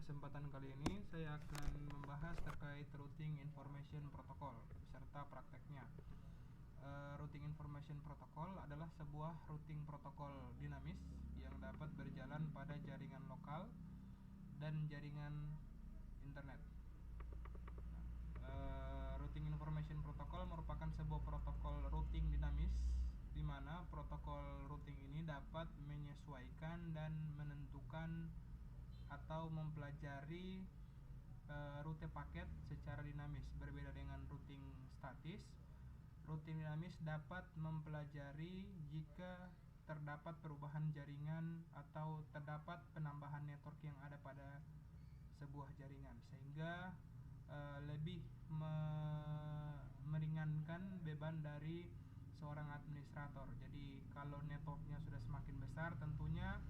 kesempatan kali ini saya akan membahas terkait Routing Information Protocol beserta prakteknya. Routing Information Protocol adalah sebuah routing protokol dinamis yang dapat berjalan pada jaringan lokal dan jaringan internet. Routing Information Protocol merupakan sebuah protokol routing dinamis di mana protokol routing ini dapat menyesuaikan dan menentukan atau mempelajari rute paket secara dinamis. Berbeda dengan routing statis, routing dinamis dapat mempelajari jika terdapat perubahan jaringan atau terdapat penambahan network yang ada pada sebuah jaringan, sehingga lebih meringankan beban dari seorang administrator. Jadi kalau networknya sudah semakin besar, tentunya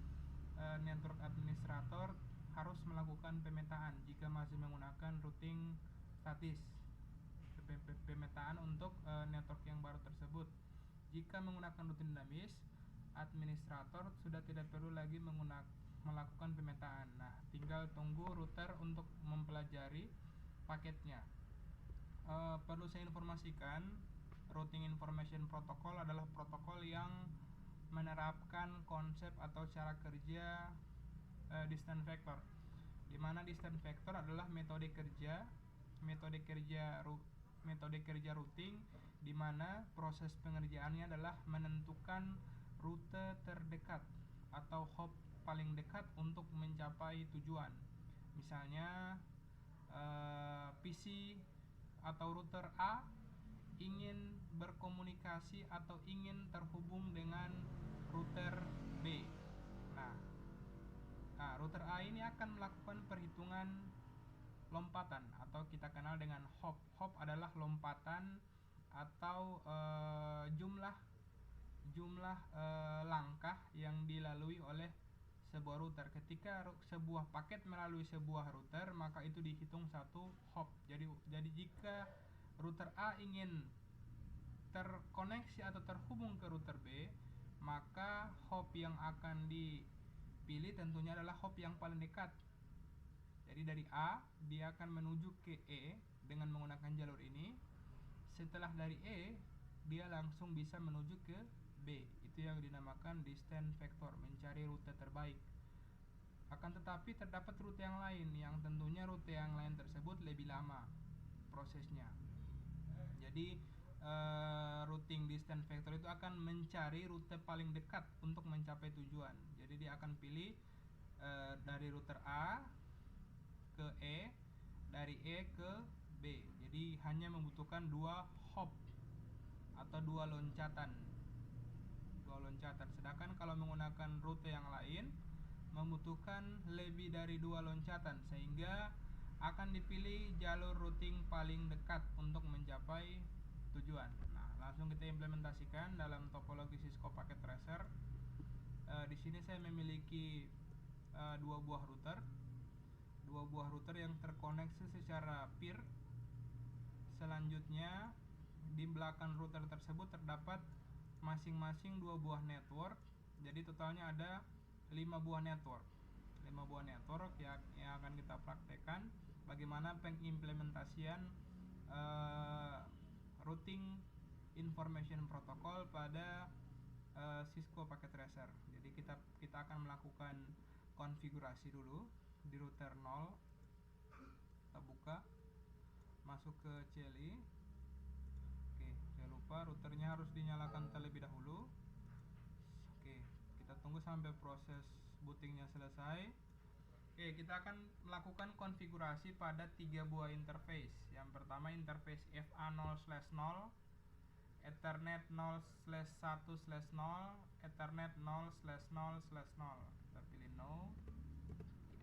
network administrator harus melakukan pemetaan jika masih menggunakan routing statis, pemetaan untuk network yang baru tersebut. Jika menggunakan routing dinamis, administrator sudah tidak perlu lagi melakukan pemetaan. Nah, tinggal tunggu router untuk mempelajari paketnya. Perlu saya informasikan, Routing Information Protocol adalah protokol yang menerapkan konsep atau cara kerja distance vector, di mana distance vector adalah metode kerja routing, di mana proses pengerjaannya adalah menentukan rute terdekat atau hop paling dekat untuk mencapai tujuan. Misalnya PC atau router A ingin berkomunikasi atau ingin terhubung dengan router B. Nah, router A ini akan melakukan perhitungan lompatan atau kita kenal dengan hop. Hop adalah lompatan atau jumlah langkah yang dilalui oleh sebuah router. Ketika sebuah paket melalui sebuah router, maka itu dihitung satu hop. Jadi jika router A ingin terkoneksi atau terhubung ke router B, maka hop yang akan dipilih tentunya adalah hop yang paling dekat. Jadi dari A dia akan menuju ke E dengan menggunakan jalur ini. Setelah dari E dia langsung bisa menuju ke B. Itu yang dinamakan distance vector, mencari rute terbaik. Akan tetapi terdapat rute yang lain, yang tentunya rute yang lain tersebut lebih lama prosesnya. Jadi routing distance vector itu akan mencari rute paling dekat untuk mencapai tujuan. Jadi dia akan pilih dari router A ke E, dari E ke B. Jadi hanya membutuhkan dua hop atau dua loncatan. Sedangkan kalau menggunakan rute yang lain membutuhkan lebih dari dua loncatan, sehingga akan dipilih jalur routing paling dekat untuk mencapai tujuan. Nah, langsung kita implementasikan dalam topologi Cisco Packet Tracer. Di sini saya memiliki dua buah router yang terkoneksi secara peer. Selanjutnya di belakang router tersebut terdapat masing-masing dua buah network. Jadi totalnya ada 5 buah network yang akan kita praktekkan bagaimana pengimplementasian routing information protocol pada Cisco Packet Tracer. Jadi kita akan melakukan konfigurasi dulu di router 0. Kita buka, masuk ke CLI. Oke, jangan lupa routernya harus dinyalakan terlebih dahulu. Oke, kita tunggu sampai proses bootingnya selesai. Oke, kita akan melakukan konfigurasi pada 3 buah interface. Yang pertama interface FA0/0, Ethernet 0/1/0, Ethernet 0/0/0. Kita pilih no.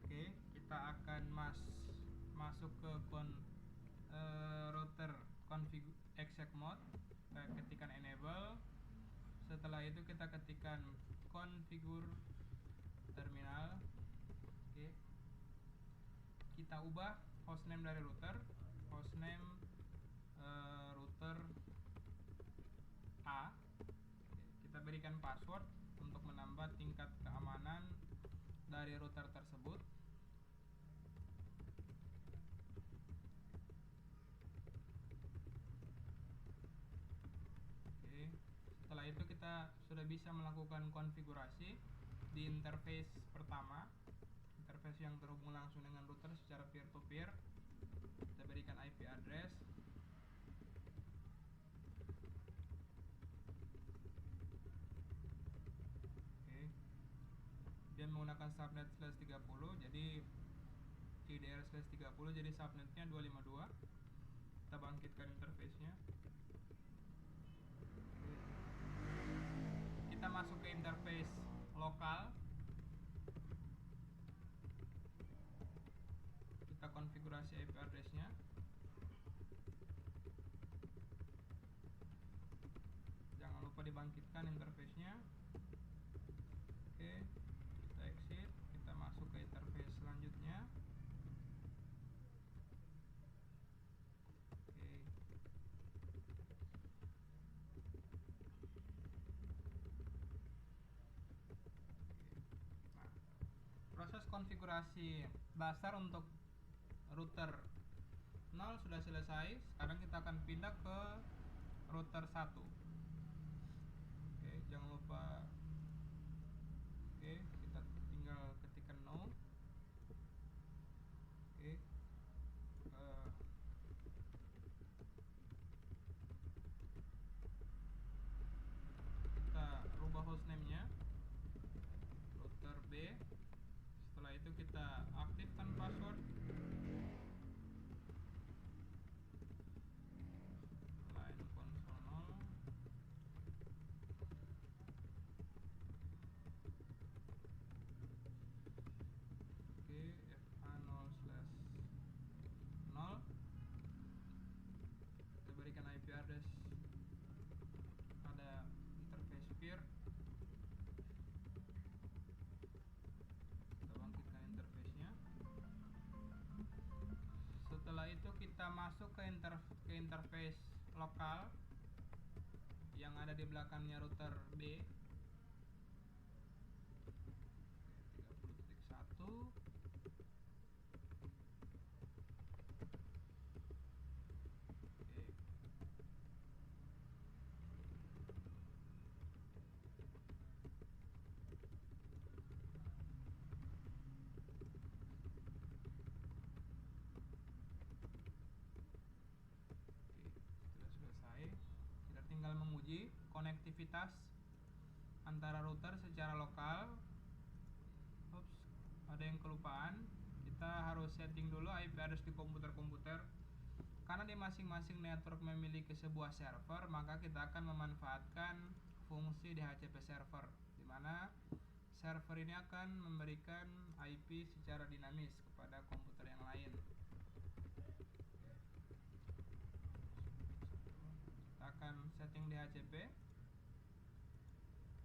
Oke, kita akan masuk ke router config exec mode. Kita ketikkan enable. Setelah itu kita ketikkan configure terminal. Oke, kita ubah hostname dari router, hostname router A. Kita berikan password untuk menambah tingkat keamanan dari router tersebut. itu kita sudah bisa melakukan konfigurasi di interface pertama, interface yang terhubung langsung dengan router secara peer to peer. Kita berikan IP address. Oke. Dia menggunakan subnet /30, jadi IDR/30, jadi subnetnya 252. Kita bangkitkan interface-nya. Kita masuk ke interface lokal. Kita konfigurasi IP address-nya. Jangan lupa dibangkitkan interface-nya. Oke, kita exit. Kita masuk ke interface selanjutnya. Proses konfigurasi dasar untuk router 0 sudah selesai. Sekarang kita akan pindah ke router 1. Oke, jangan lupa. Oke, kita tinggal ketikkan no. Oke. Kita rubah hostname-nya router B. Setelah itu kita aktifkan password. Line console 0. Oke, FA0/0. Kita berikan IP address pada interface peer. Setelah itu kita masuk ke interface lokal yang ada di belakangnya router B. 30.1. Tinggal menguji konektivitas antara router secara lokal. Ups, ada yang kelupaan. Kita harus setting dulu IP address di komputer-komputer. Karena di masing-masing network memiliki sebuah server, maka kita akan memanfaatkan fungsi DHCP server, di mana server ini akan memberikan IP secara dinamis kepada komputer yang lain. Akan setting DHCP,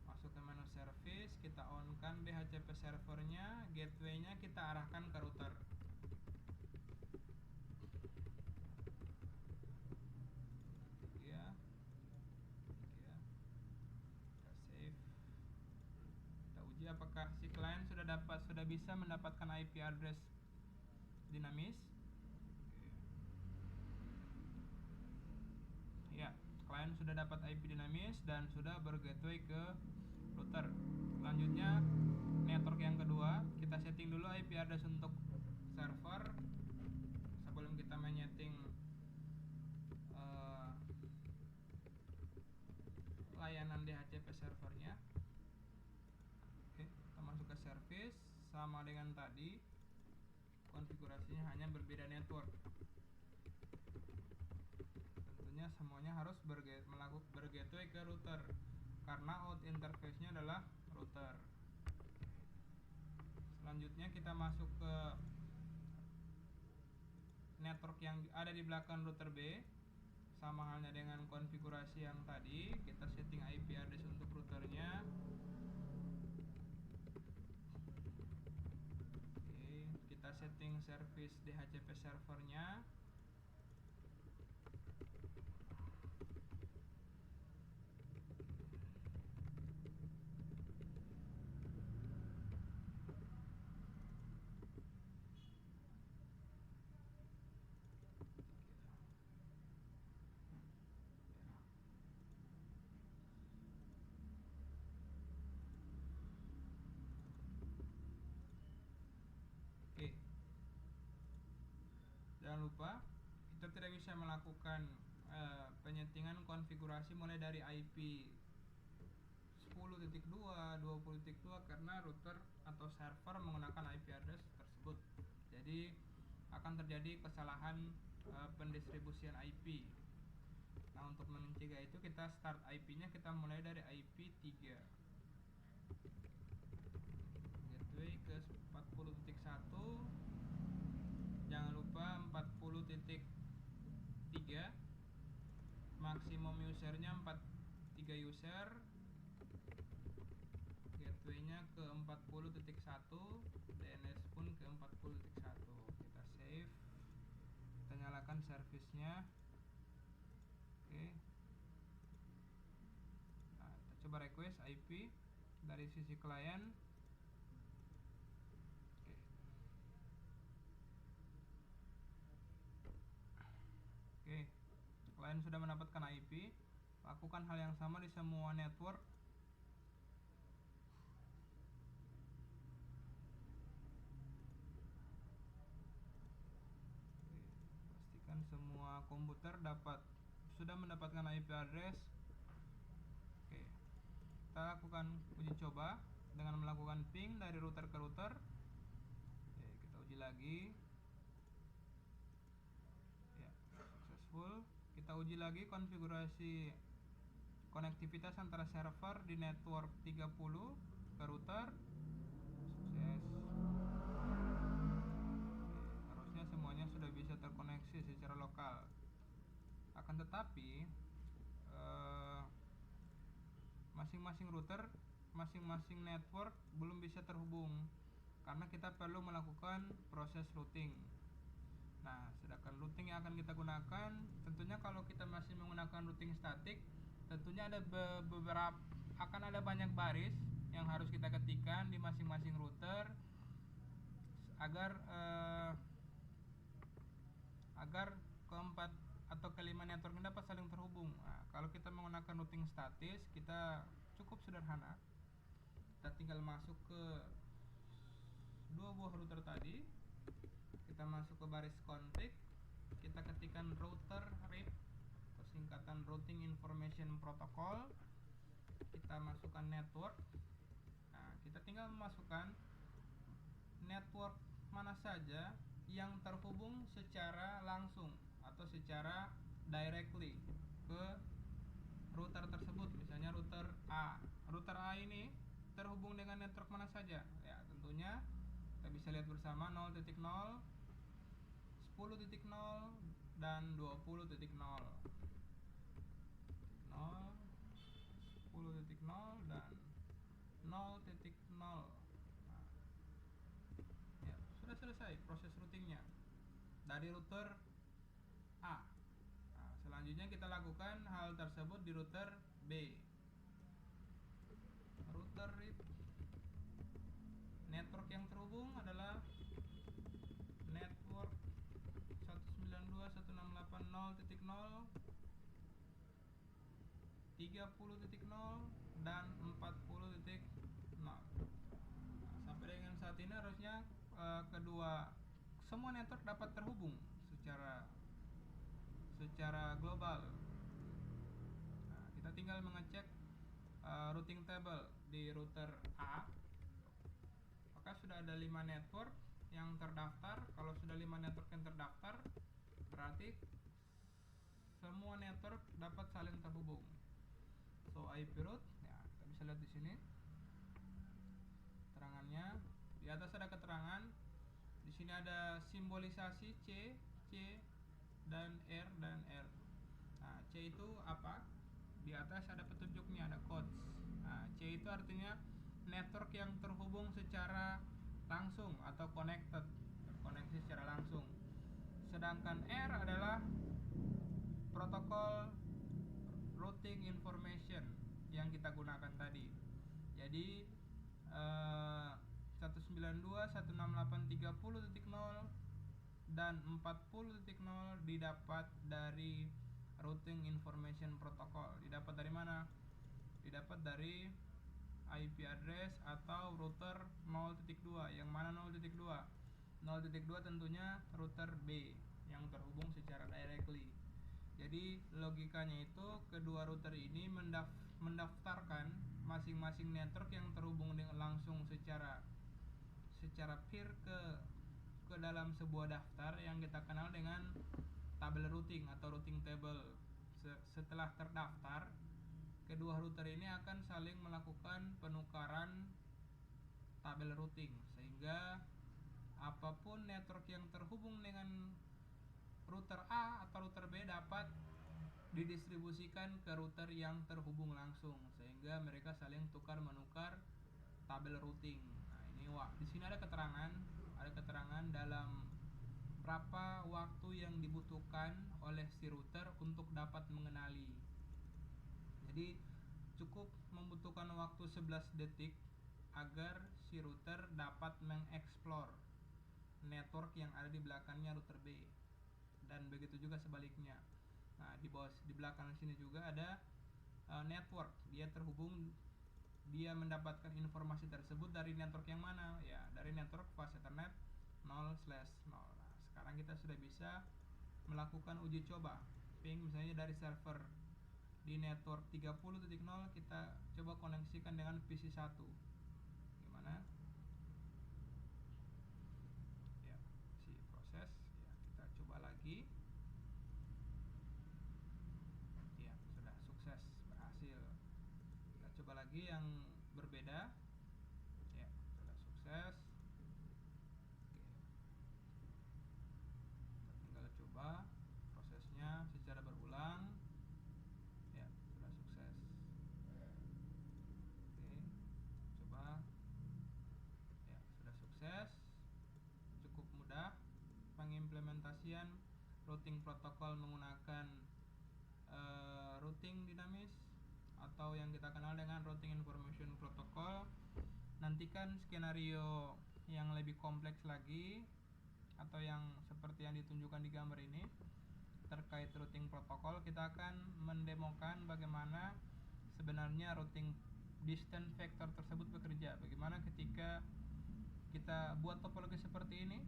masuk ke menu service, kita on kan DHCP servernya, gateway-nya kita arahkan ke router. Ya, kita save. Kita uji apakah si klien sudah bisa mendapatkan IP address dinamis. Ya, klien sudah dapat IP dinamis dan sudah bergateway ke router. Selanjutnya network yang kedua, kita setting dulu IP address untuk server sebelum kita menyeting layanan DHCP servernya. Oke, kita masuk ke service, sama dengan tadi, konfigurasinya hanya berbeda network. Semuanya harus bergateway ke router karena out interface-nya adalah router. Selanjutnya kita masuk ke network yang ada di belakang router B. Sama halnya dengan konfigurasi yang tadi, kita setting IP address untuk routernya. Oke, kita setting service DHCP servernya. jangan lupa kita tidak bisa melakukan penyetingan konfigurasi mulai dari IP 10.2, 20.2 karena router atau server menggunakan IP address tersebut. Jadi akan terjadi kesalahan pendistribusian IP. Nah, untuk mencegah itu kita start IP-nya kita mulai dari IP 3. Gateway ke 40.1. Jangan lupa 40.3. Maksimum usernya 3 user. Gateway-nya ke 40.1, DNS pun ke 40.1. Kita save. Kita nyalakan service-nya. Oke. Nah, kita coba request IP dari sisi klien. Oke. Klien sudah mendapatkan IP. Lakukan hal yang sama di semua network. Pastikan semua komputer sudah mendapatkan IP address. Oke. Kita lakukan uji coba dengan melakukan ping dari router ke router. Oke, kita uji lagi. Ya, successful. Kita uji lagi konfigurasi konektivitas antara server di network 30 ke router. Sukses. Oke, harusnya semuanya sudah bisa terkoneksi secara lokal. Akan tetapi masing-masing router, masing-masing network belum bisa terhubung karena kita perlu melakukan proses routing. Nah, sedangkan routing yang akan kita gunakan, tentunya kalau kita masih menggunakan routing statik, tentunya akan ada banyak baris yang harus kita ketikkan di masing-masing router agar keempat atau kelima network ini dapat saling terhubung. Nah, kalau kita menggunakan routing statis, kita cukup sederhana. Kita tinggal masuk ke dua buah router tadi. Kita masuk ke baris config. Kita ketikkan router RIP atau singkatan Routing Information Protocol. Kita masukkan network. Nah, kita tinggal memasukkan network mana saja yang terhubung secara langsung atau secara directly ke router tersebut. Misalnya router A. Router A ini terhubung dengan network mana saja? Ya, tentunya kita bisa lihat bersama 0.0, 10.0 dan 20.0. 0, 10.0 dan 0.0. Nah, ya, sudah selesai proses routingnya dari router A. Nah, selanjutnya kita lakukan hal tersebut di router B. Router RIP. Network yang terhubung adalah network 192.168.0.0, 30.0 dan 40.0. Nah, sampai dengan saat ini harusnya semua network dapat terhubung secara global. Nah, kita tinggal mengecek routing table di router A. Apakah sudah ada 5 network yang terdaftar? Kalau sudah 5 network yang terdaftar, berarti semua network dapat saling terhubung. So IP route, ya, kita bisa lihat di sini keterangannya. Di atas ada keterangan. Di sini ada simbolisasi C, dan R dan R. Nah, C itu apa? Di atas ada petunjuknya, ada codes. Nah, C itu artinya network yang terhubung secara langsung atau terkoneksi secara langsung. Sedangkan R adalah protokol routing information yang kita gunakan tadi. Jadi 192.168.30.0 dan 40.0 didapat dari routing information protocol. Didapat dari mana? Didapat dari IP address atau router 0.2. Yang mana 0.2? 0.2 tentunya router B yang terhubung secara directly. Jadi logikanya itu kedua router ini mendaftarkan masing-masing network yang terhubung dengan langsung secara peer ke dalam sebuah daftar yang kita kenal dengan tabel routing atau routing table. Setelah terdaftar, kedua router ini akan saling melakukan penukaran tabel routing, sehingga apapun network yang terhubung dengan router A atau router B dapat didistribusikan ke router yang terhubung langsung, sehingga mereka saling tukar menukar tabel routing. Nah, ini di sini ada keterangan dalam berapa waktu yang dibutuhkan oleh si router untuk dapat mengenali. Jadi cukup membutuhkan waktu 11 detik agar si router dapat mengeksplor network yang ada di belakangnya router B, dan begitu juga sebaliknya. Nah, di belakang sini juga ada network. Dia mendapatkan informasi tersebut dari network yang mana? Ya, dari network fast Ethernet 0/0. Nah, sekarang kita sudah bisa melakukan uji coba ping misalnya dari server di network 30.0, kita coba koneksikan dengan PC 1. Gimana? Ya, si proses. Ya, kita coba lagi. Ya, sudah sukses, berhasil. Kita coba lagi yang berbeda. Ya, sudah sukses. Oke. Kita tinggal coba prosesnya secara berulang. Ya, sudah sukses. Oke, coba. Ya, sudah sukses. Cukup mudah pengimplementasian routing protokol menggunakan routing dinamis atau yang kita kenal dengan routing information protocol. Nantikan skenario yang lebih kompleks lagi atau yang seperti yang ditunjukkan di gambar ini terkait routing protokol. Kita akan mendemokan bagaimana sebenarnya routing distance vector tersebut bekerja. Bagaimana ketika kita buat topologi seperti ini,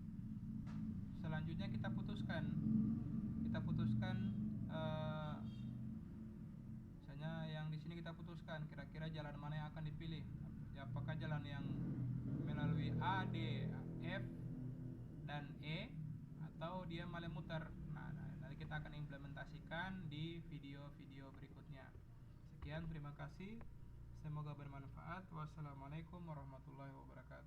selanjutnya kita putuskan misalnya yang di sini kita putuskan kira-kira jalan mana yang akan dipilih. Apakah jalan yang melalui A, D, F dan E, atau dia malah muter. Nah, nanti kita akan implementasikan di video-video berikutnya. Sekian, terima kasih. Semoga bermanfaat. Wassalamualaikum warahmatullahi wabarakatuh.